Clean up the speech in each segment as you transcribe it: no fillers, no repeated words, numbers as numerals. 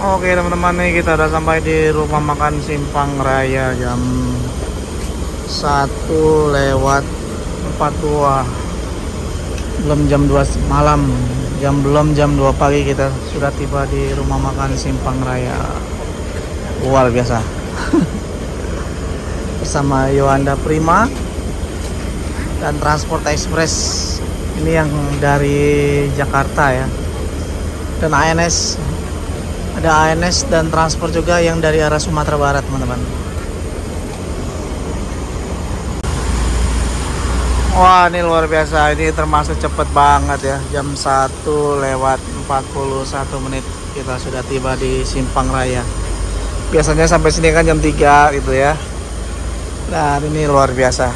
Oke teman-teman, nih kita udah sampai di rumah makan Simpang Raya jam 1:42. Belum jam 2 malam, jam 2 pagi kita sudah tiba di rumah makan Simpang Raya. Luar biasa. Bersama Yohanda Prima dan Transport Express. Ini yang dari Jakarta ya. Dan ANS. Ada ANS dan transport juga yang dari arah Sumatera Barat, teman-teman. Wah, ini luar biasa. Ini termasuk cepet banget ya. Jam 1:41 kita sudah tiba di Simpang Raya. Biasanya sampai sini kan jam 3 gitu ya. Nah, ini luar biasa.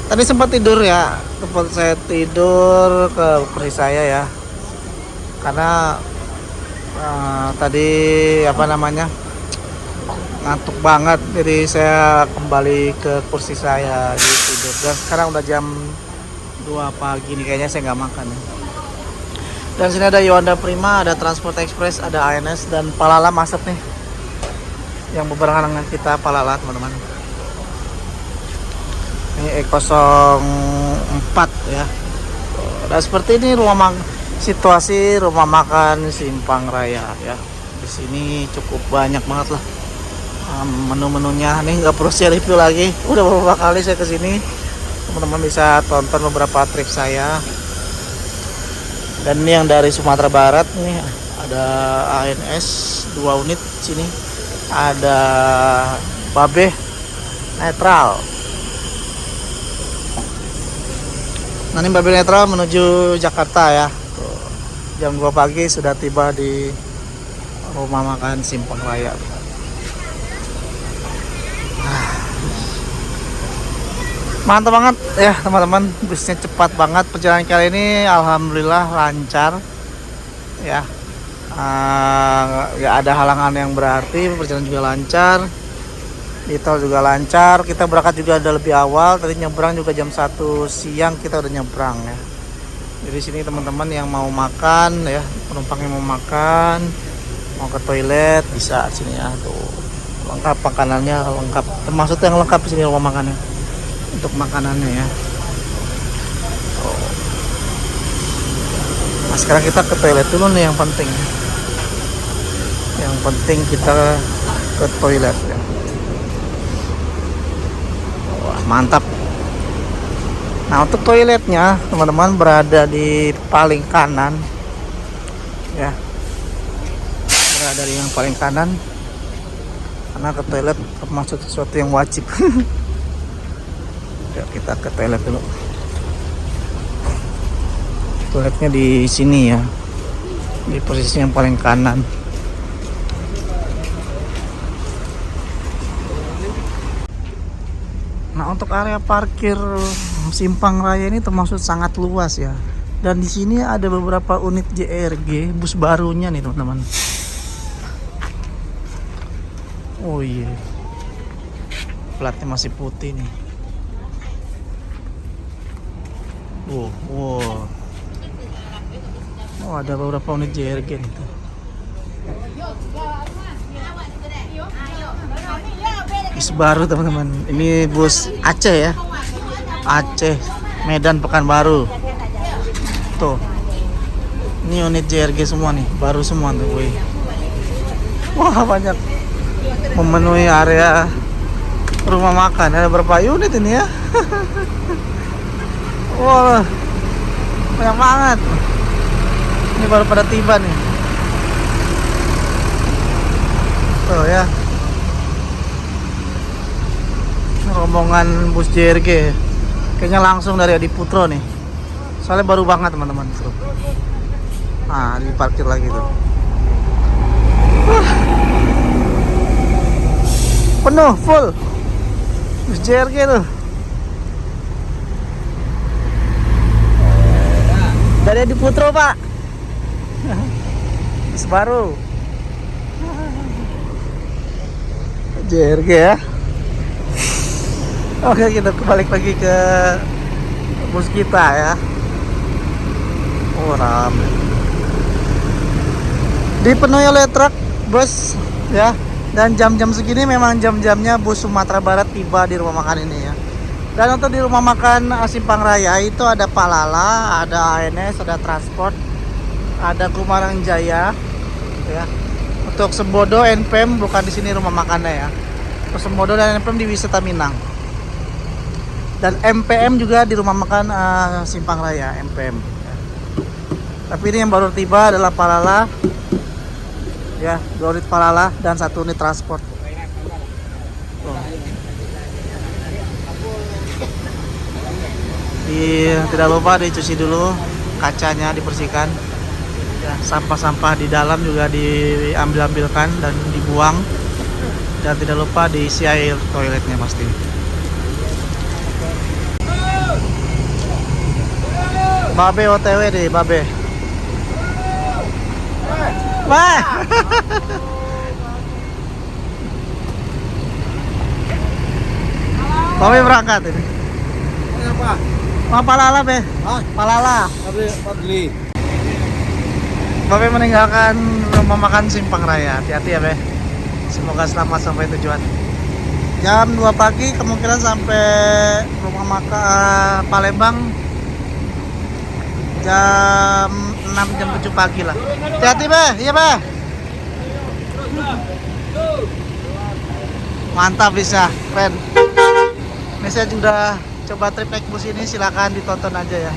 Tadi sempat tidur ya. Tempat saya tidur ke kursi saya ya. Karena tadi ngantuk banget, jadi saya kembali ke kursi saya di tidur. Dan sekarang udah jam 2 pagi nih, kayaknya saya nggak makan ya. Dan sini ada Yohanda Prima, ada Transport Express, ada ANS dan Palala masuk nih, yang bebarengan dengan kita Palala, teman-teman. Ini E04 ya. Dan seperti ini situasi rumah makan Simpang Raya ya. Di sini cukup banyak banget lah menu-menunya. Nih nggak perlu saya review lagi, udah beberapa kali saya kesini. Teman-teman bisa tonton beberapa trip saya. Dan ini yang dari Sumatera Barat nih, ada ANS 2 unit sini, ada Babe Netral. Nah, ini Babe Netral menuju Jakarta ya. Jam 2 pagi sudah tiba di rumah makan Simpang Raya. Mantap banget ya teman-teman, busnya cepat banget. Perjalanan kali ini alhamdulillah lancar ya. Gak ada halangan yang berarti, perjalanan juga lancar. Di tol juga lancar. Kita berangkat juga ada lebih awal. Tadi nyebrang juga jam 1 siang kita udah nyebrang ya. Jadi sini teman-teman yang mau makan ya, penumpang yang mau makan, mau ke toilet bisa sini ya. Tuh lengkap makanannya, lengkap. Termasuk yang lengkap di sini rumah makannya. Untuk makanannya ya. Nah, sekarang kita ke toilet dulu nih, yang penting. Yang penting kita ke toilet ya. Wah, mantap. Nah, untuk toiletnya teman-teman berada di paling kanan ya, berada di yang paling kanan, karena ke toilet termasuk sesuatu yang wajib. Yuk kita ke toilet dulu. Toiletnya di sini ya, di posisi yang paling kanan. Nah, untuk area parkir Simpang Raya ini termasuk sangat luas ya. Dan di sini ada beberapa unit JRG, bus barunya nih teman-teman. Oh iya, platnya masih putih nih. Wow. Oh, ada beberapa unit JRG nih tuh. Bus baru teman-teman. Ini bus Aceh ya. Aceh Medan Pekanbaru. Tuh. Ini unit JRG semua nih, baru semua tuh. Wih. Wah, banyak. Memenuhi area rumah makan. Ada berapa unit ini ya? Wah. Banyak banget. Ini baru pada tiba nih. Tuh ya. Rombongan bus JRG. Kayaknya langsung dari Adi Putro nih. Soalnya baru banget teman-teman. Nah, diparkir lagi tuh. Penuh, full. Bus JRG tuh. Dari Adi Putro, Pak. Bus baru. JRG ya. Oke, kita balik lagi ke bus kita ya. Oh, ramai. dipenuhi oleh truk, bus ya. Dan jam-jam segini memang jam-jamnya bus Sumatera Barat tiba di rumah makan ini ya. Dan untuk di rumah makan Simpang Raya itu ada Palala, ada ANS, ada Transport, ada Kumarang Jaya ya. Untuk Sembodo, NPM bukan di sini rumah makannya ya. Untuk Sembodo dan NPM di Wisata Minang. Dan MPM juga di rumah makan Simpang Raya, MPM ya. Tapi ini yang baru tiba adalah Palala ya, 2 unit Palala dan 1 unit Transport. Tuh. Tidak lupa dicuci dulu kacanya, dibersihkan ya, sampah-sampah di dalam juga diambil-ambilkan dan dibuang, dan tidak lupa diisi air toiletnya pasti. Babe OTW deh, Babe. Wah. Babe berangkat ini. Apa? Mau Palala, Be? Hah? Palala. Padli. Babe meninggalkan rumah makan Simpang Raya. Hati-hati ya, Be. Semoga selamat sampai tujuan. Jam 2 pagi kemungkinan sampai rumah makan Palembang jam 6, jam 7 pagi lah. Hati-hati, Be. Iya, Be. Mantap, bisa. Keren. Ini saya sudah coba trip naik bus ini, silakan ditonton aja ya.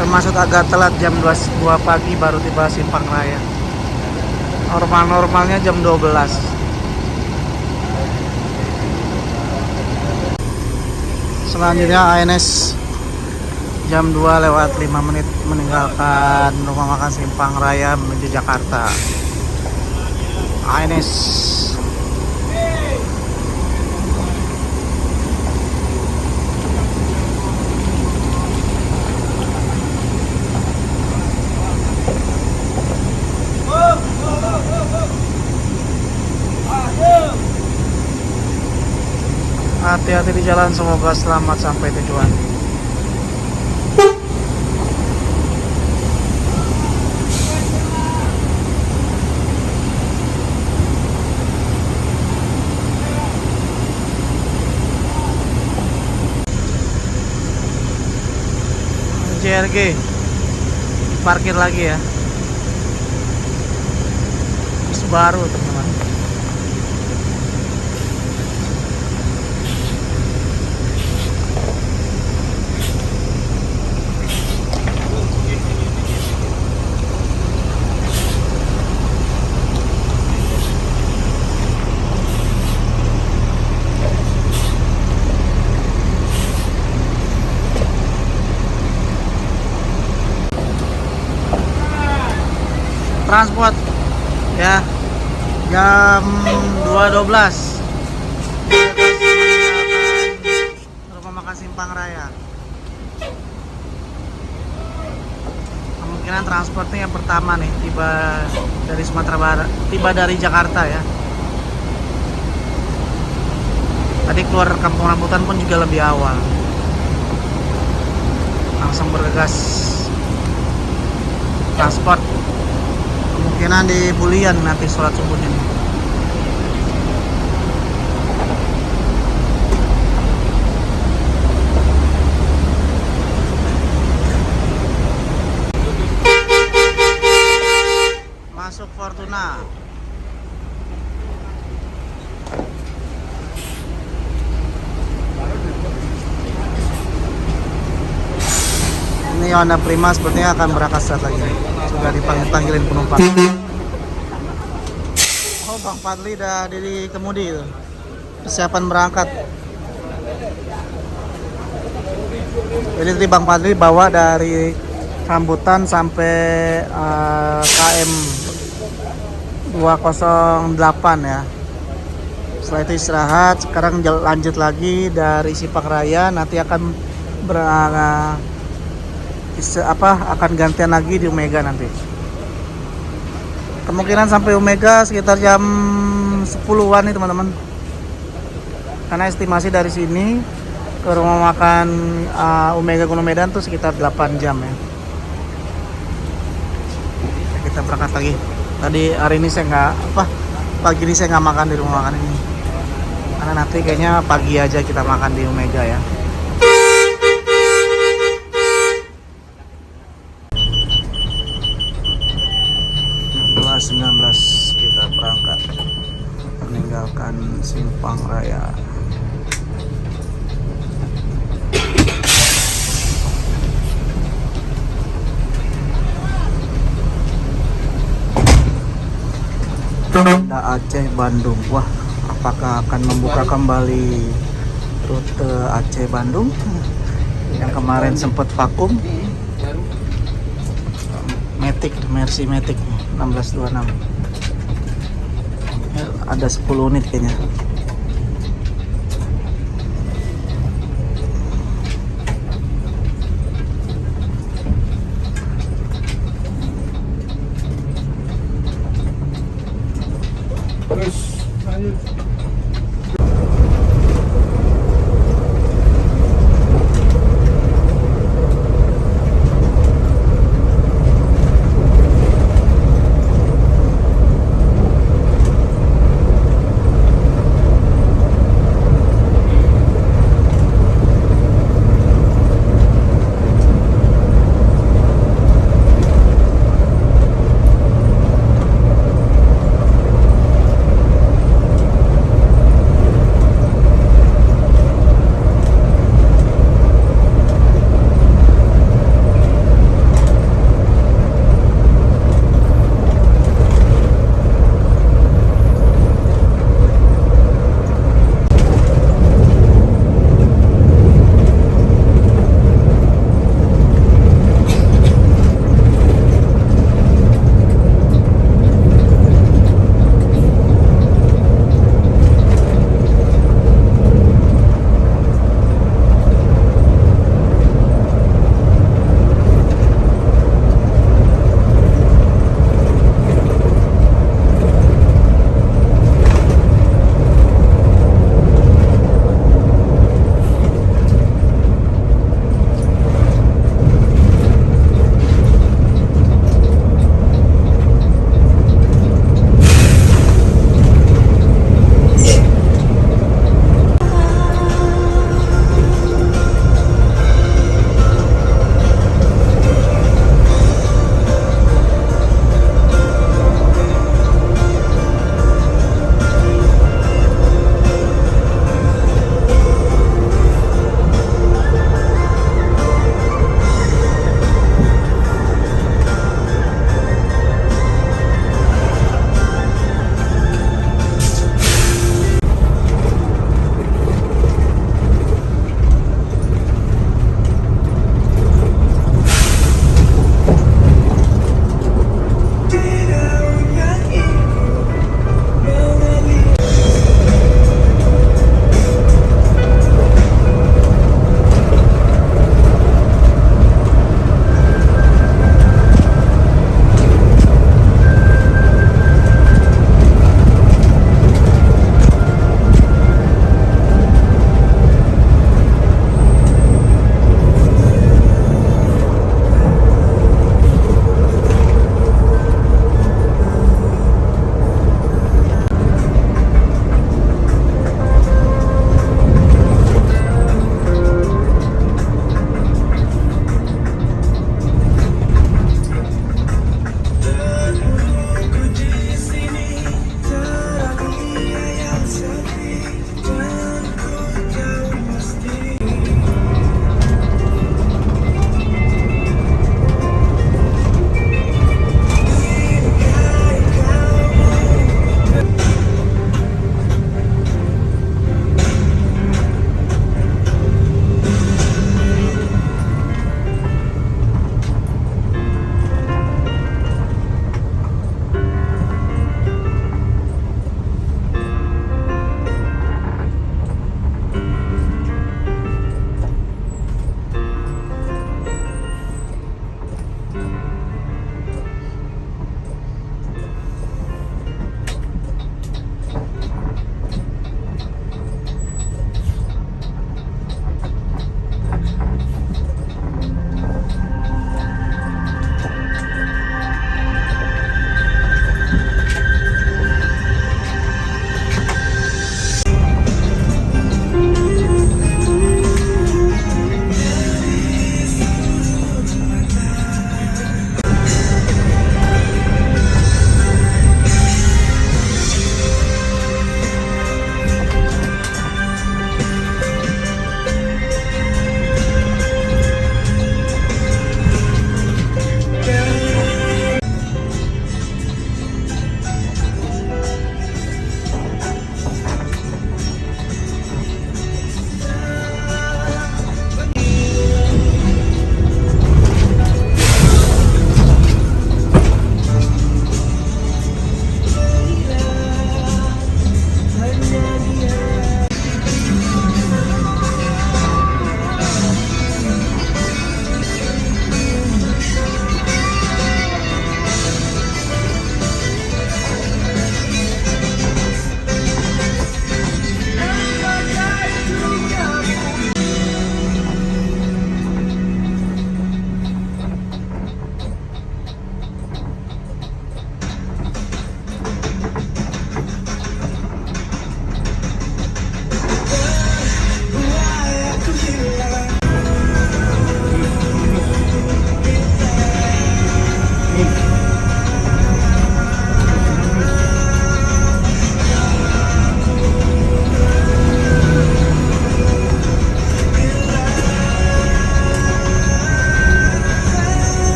Termasuk agak telat, jam 2 pagi baru tiba Simpang Raya. Normalnya jam 12. Selanjutnya ANS jam 2:05 meninggalkan rumah makan Simpang Raya menuju Jakarta. ANS. Hati-hati di jalan, semoga selamat sampai tujuan. JRG parkir lagi ya, bus baru teman-teman. Transport ya, jam 2:12 rumah makan Simpang Raya. Kemungkinan transportnya yang pertama nih tiba dari Sumatera Barat, tiba dari Jakarta ya. Tadi keluar Kampung Rambutan pun juga lebih awal, langsung bergegas transport. Kemungkinan di Bulian nanti sholat subuhnya. Masuk Fortuna. Ini Honda Prima sepertinya akan berangkat saat lagi. Sudah dipanggilin penumpang. Oh, Bang Fadli udah di kemudi itu. Persiapan berangkat. Jadi tadi Bang Fadli bawa dari Rambutan sampai KM 208 ya. Setelah itu istirahat, sekarang lanjut lagi dari Simpang Raya, nanti akan akan gantian lagi di Omega nanti. Kemungkinan sampai Omega sekitar jam 10-an nih teman-teman. Karena estimasi dari sini ke rumah makan Omega Gunung Medan tuh sekitar 8 jam ya. Kita berangkat lagi. Tadi hari ini saya nggak pagi ini saya nggak makan di rumah makan ini. Karena nanti kayaknya pagi aja kita makan di Omega ya. 19 kita berangkat meninggalkan Simpang Raya. Ada Aceh Bandung. Wah, apakah akan membuka kembali rute Aceh Bandung yang kemarin sempat vakum? Matic, Mercy Matic 1626. Ada 10 unit kayaknya. Terus lanjut.